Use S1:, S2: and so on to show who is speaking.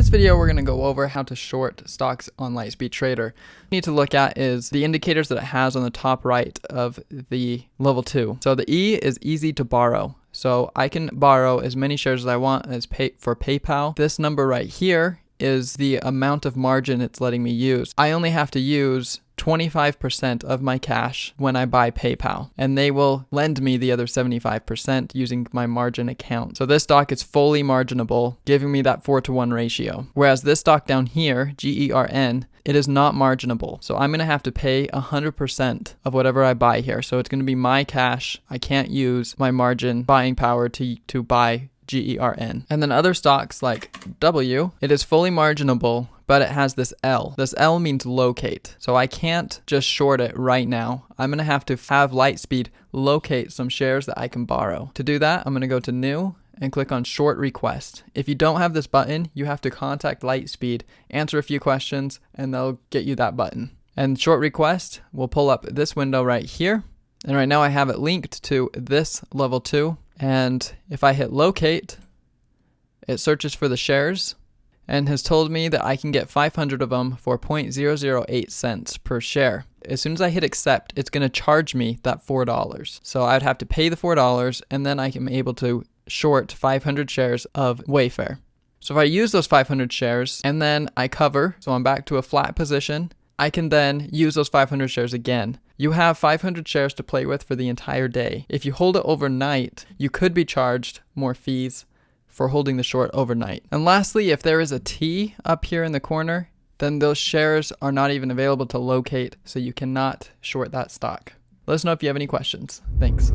S1: this video, we're going to go over how to short stocks on Lightspeed Trader. What you need to look at is the indicators that it has on the top right of the level 2. So the E is easy to borrow. So I can borrow as many shares as I want as for PayPal. This number right here is the amount of margin it's letting me use. I only have to use 25% of my cash when I buy PayPal, and they will lend me the other 75% using my margin account. So this stock is fully marginable, giving me that 4-to-1 ratio. Whereas this stock down here, GERN, it is not marginable. So I'm going to have to pay 100% of whatever I buy here. So it's going to be my cash. I can't use my margin buying power to buy GERN. And then other stocks like W, it is fully marginable, but it has this L. This L means locate. So I can't just short it right now. I'm going to have Lightspeed locate some shares that I can borrow. To do that, I'm going to go to New and click on Short Request. If you don't have this button, you have to contact Lightspeed, answer a few questions, and they'll get you that button. And Short Request will pull up this window right here. And right now I have it linked to this level 2. And if I hit locate, it searches for the shares and has told me that I can get 500 of them for 0.008 cents per share. As soon as I hit accept, it's going to charge me that $4. So I'd have to pay the $4 and then I am able to short 500 shares of Wayfair. So if I use those 500 shares and then I cover, so I'm back to a flat position, I can then use those 500 shares again. You have 500 shares to play with for the entire day. If you hold it overnight, you could be charged more fees for holding the short overnight. And lastly, if there is a T up here in the corner, then those shares are not even available to locate, so you cannot short that stock. Let us know if you have any questions. Thanks.